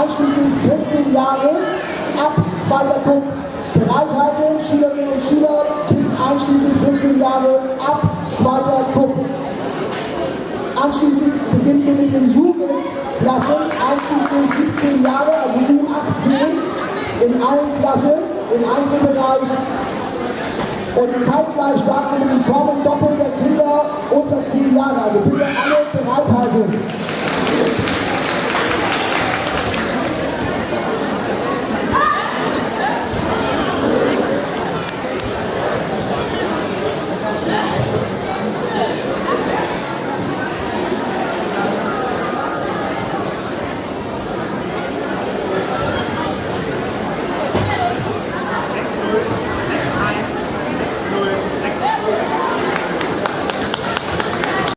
einschließlich 14 Jahre ab 2. Cup. Bereithalten, Schülerinnen und Schüler bis einschließlich 14 Jahre ab 2. Cup. Anschließend beginnen wir mit den Jugendklassen, einschließlich 17 Jahre, also U18 in allen Klassen, im Einzelbereich. Und zeitgleich starten wir mit dem Formendoppel der Kinder unter 10 Jahre. Also bitte alle bereithalten.